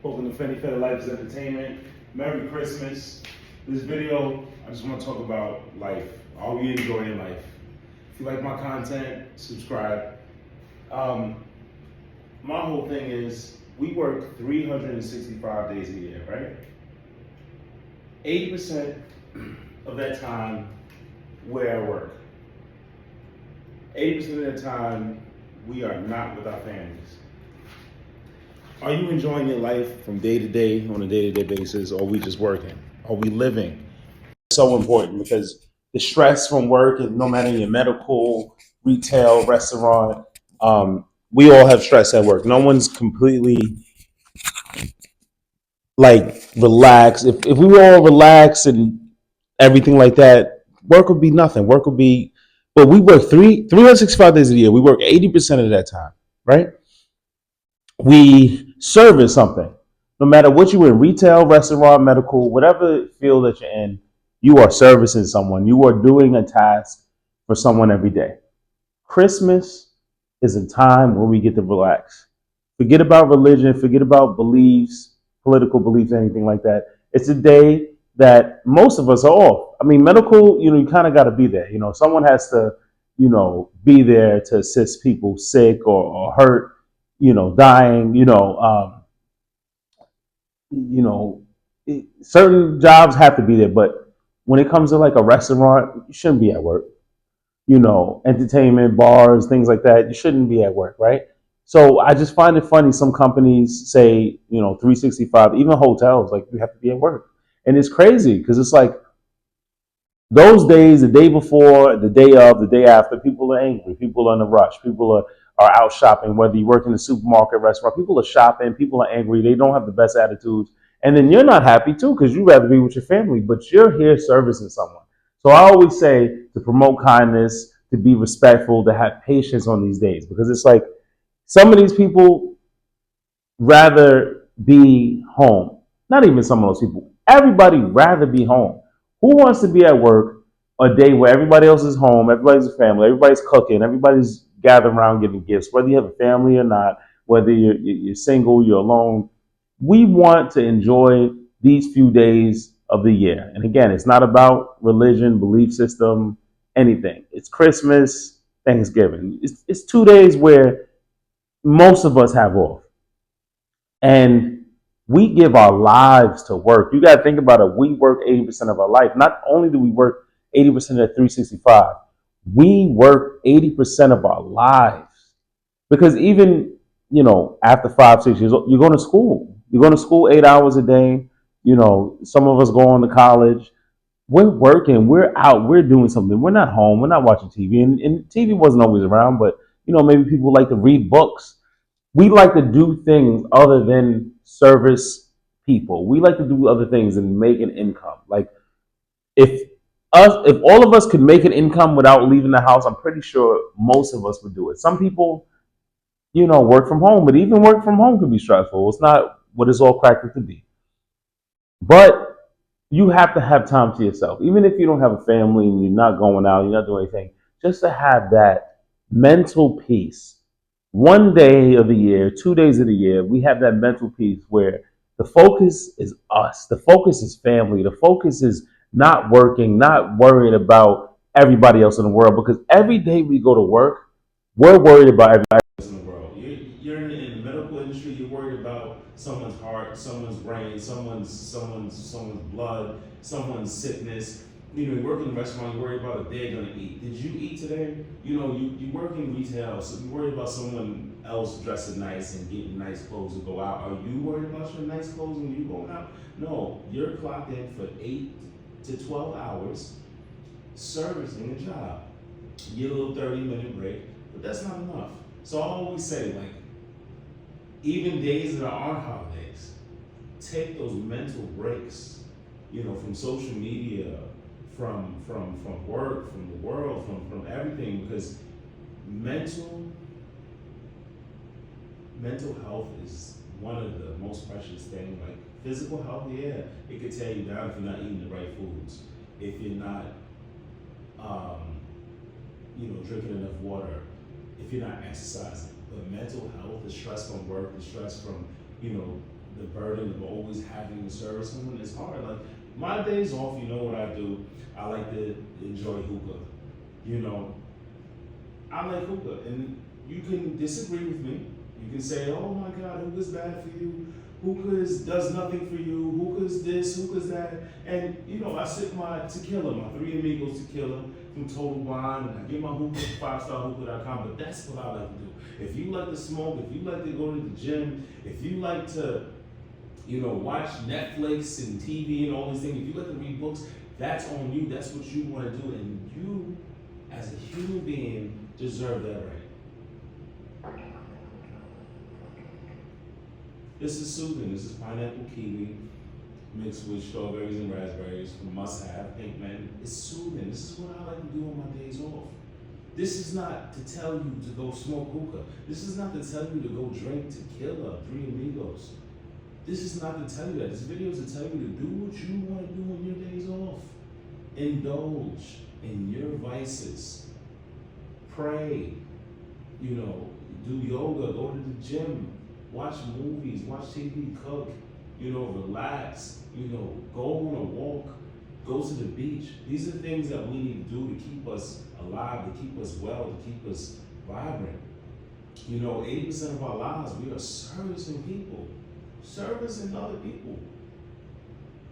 Welcome to Fenny Fed Life is Entertainment. Merry Christmas. This video, I just want to talk about life. Are we enjoying life? If you like my content, subscribe. Um, my whole thing is we work 365 days a year, right? 80% of that time we're at work. 80% of the time we are not with our families. Are you enjoying your life from day to day on a day to day basis, or are we just working? Are we living? It's so important because the stress from work, and no matter your medical, retail, restaurant, we all have stress at work. No one's completely like relaxed. If we were all relaxed and everything like that, work would be nothing. Work would be, but we work 365 days a year. We work 80% of that time, right? We service something. No matter what you're in, retail, restaurant, medical, whatever field that you're in, you are servicing someone. You are doing a task for someone every day. Christmas is a time where we get to relax. Forget about religion, forget about beliefs, political beliefs, anything like that. It's a day that most of us are off. I mean, medical, you kind of got to be there. Someone has to, be there to assist people sick or hurt, dying, you know, certain jobs have to be there, but when it comes to like a restaurant, you shouldn't be at work. Entertainment, bars, things like that, you shouldn't be at work, right? So I just find it funny. Some companies say, 365, even hotels, like you have to be at work. And it's crazy because it's like those days, the day before, the day of, the day after, people are angry. People are in a rush. People are out shopping, whether you work in a supermarket, restaurant. People are shopping. People are angry. They don't have the best attitudes. And then you're not happy too because you'd rather be with your family, but you're here servicing someone. So I always say to promote kindness, to be respectful, to have patience on these days because it's like some of these people rather be home. Not even some of those people. Everybody rather be home. Who wants to be at work a day where everybody else is home, everybody's a family, everybody's cooking, everybody's gathered around giving gifts, whether you have a family or not, whether you're single, you're alone. We want to enjoy these few days of the year. And again, it's not about religion, belief system, anything. It's Christmas, Thanksgiving. It's 2 days where most of us have off. And we give our lives to work. You got to think about it. We work 80% of our life. Not only do we work 80% of 365, we work 80% of our lives. Because even, after 5, 6 years, you're going to school. You're going to school 8 hours a day. Some of us go on to college. We're working. We're out. We're doing something. We're not home. We're not watching TV. And TV wasn't always around, but, maybe people like to read books. We like to do things other than service people. We like to do other things and make an income. Like if if all of us could make an income without leaving the house, I'm pretty sure most of us would do it. Some people, work from home, but even work from home can be stressful. It's not what it's all cracked up to be. But you have to have time to yourself. Even if you don't have a family and you're not going out, you're not doing anything, just to have that mental peace. One day of the year, 2 days of the year, we have that mental peace where the focus is us. The focus is family. The focus is not working, not worried about everybody else in the world. Because every day we go to work, we're worried about everybody else in the world. You're in the medical industry. You're worried about someone's heart, someone's brain, someone's blood, someone's sickness. You work in a restaurant, you're worried about if they're gonna eat. Did you eat today? You work in retail, so you're worried about someone else dressing nice and getting nice clothes to go out. Are you worried about your nice clothes when you going out? No, you're clocked in for 8 to 12 hours servicing a job. You get a little 30-minute break, but that's not enough. So I always say, like, even days that aren't holidays, take those mental breaks, from social media, from work, from the world, from everything, because mental mental health is one of the most precious things. Like physical health, yeah, it could tear you down if you're not eating the right foods, if you're not, drinking enough water, if you're not exercising. But mental health, the stress from work, the stress from, you know, the burden of always having to service someone is hard. Like my days off, you know what I do? I like to enjoy hookah. You know, I like hookah, and you can disagree with me. You can say, "Oh my God, hookah's bad for you. Does nothing for you. Hookah's this, hookah's that." And you know, I sip my tequila, my Three Amigos tequila from Total Wine, and I get my hookah from 5starhookah.com. But that's what I like to do. If you like to smoke, if you like to go to the gym, if you like to, you know, watch Netflix and TV and all these things, if you like to read books, that's on you. That's what you want to do, and you, as a human being, deserve that right. This is soothing. This is pineapple kiwi mixed with strawberries and raspberries from Must Have, Pink Man. It's soothing. This is what I like to do on my days off. This is not to tell you to go smoke hookah. This is not to tell you to go drink tequila, Three Amigos. This is not to tell you that. This video is to tell you to do what you want to do on your days off. Indulge in your vices. Pray. You know, do yoga, go to the gym, watch movies, watch TV, cook, you know, relax, you know, go on a walk, go to the beach. These are things that we need to do to keep us alive, to keep us well, to keep us vibrant. You know, 80% of our lives, we are servicing people, servicing other people.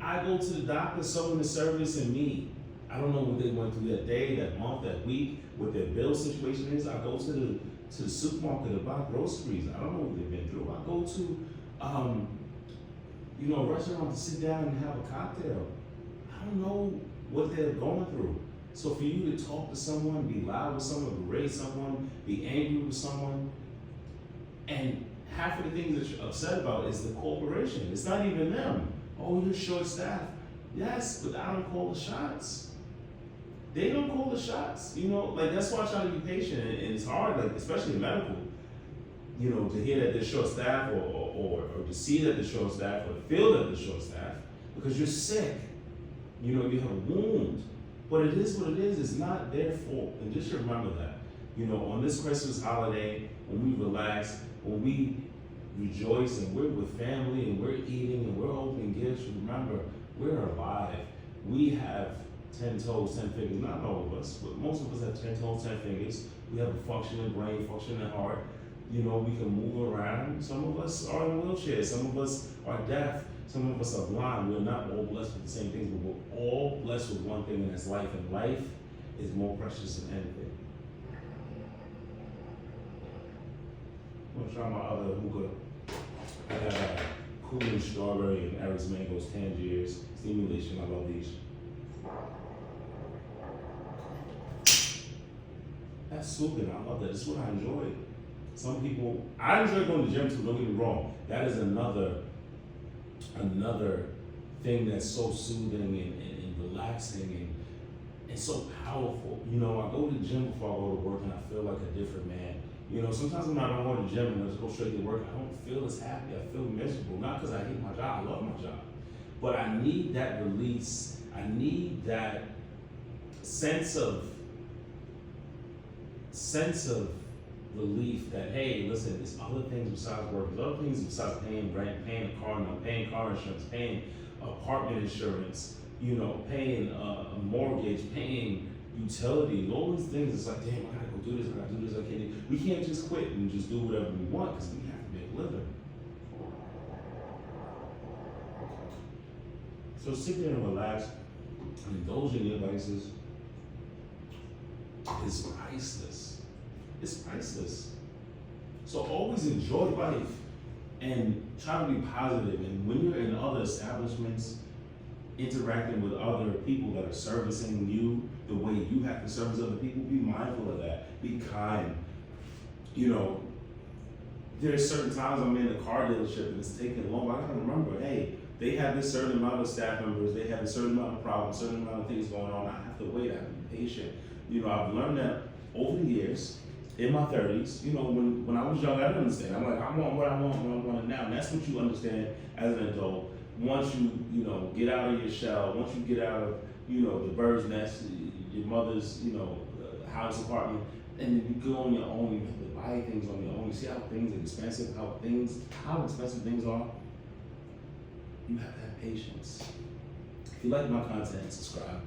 I go to the doctor, someone is servicing me. I don't know what they went through that day, that month, that week, what their bill situation is. I go to the supermarket to buy groceries. I don't know what they've been through. I go to, you know, a restaurant to sit down and have a cocktail. I don't know what they're going through. So for you to talk to someone, be loud with someone, berate someone, be angry with someone, and half of the things that you're upset about is the corporation. It's not even them. Oh, you're short staffed. Yes, but I don't call the shots. They don't call the shots. You know, like that's why I try to be patient, and it's hard, like especially in medical, you know, to hear that they're short staffed or to see that they're short staffed or to feel that they're short staffed because you're sick. You know, you have a wound. But it is what it is. It's not their fault. And just remember that. You know, on this Christmas holiday, when we relax, when we rejoice and we're with family and we're eating and we're opening gifts, remember, we're alive. We have 10 toes, 10 fingers. Not all of us, but most of us have 10 toes, 10 fingers. We have a functioning brain, functioning heart. You know, we can move around. Some of us are in wheelchairs. Some of us are deaf. Some of us are blind. We're not all blessed with the same things, but we're all blessed with one thing, and that's life. And life is more precious than anything. I'm gonna try my other hookah. I got Cooling Strawberry and Eric's Mangoes Tangiers Stimulation. I love these. That's soothing. I love that. This is what I enjoy. Some people, I enjoy going to the gym too, don't get me wrong. That is another thing that's so soothing and relaxing and so powerful. You know, I go to the gym before I go to work and I feel like a different man. You know, sometimes when I don't go to the gym and I just go straight to work, I don't feel as happy. I feel miserable. Not because I hate my job. I love my job. But I need that release. I need that sense of relief that, hey, listen, there's other things besides work. There's other things besides paying rent, paying a car note, paying car insurance, paying apartment insurance, you know, paying a mortgage, paying utilities, all these things. It's like, damn, I gotta go do this, I gotta do this, I can't do. We can't just quit and just do whatever we want because we have to make a living. So sit there and relax and indulge in your vices. It's priceless. It's priceless. So always enjoy life and try to be positive. And when you're in other establishments, interacting with other people that are servicing you the way you have to service other people, be mindful of that. Be kind. You know, there's certain times I'm in a car dealership and it's taking long. I gotta remember, hey, they have this certain amount of staff members, they have a certain amount of problems, certain amount of things going on. I have to wait, I have to be patient. You know, I've learned that over the years, in my 30s, you know, when I was young, I didn't understand. I'm like, I want what I want when I want it now. And that's what you understand as an adult. Once you know, get out of your shell, once you get out of, you know, the bird's nest, your mother's, you know, house, apartment, and then you go on your own, you have to buy things on your own. You see how things are expensive, how expensive things are. You have to have patience. If you like my content, subscribe.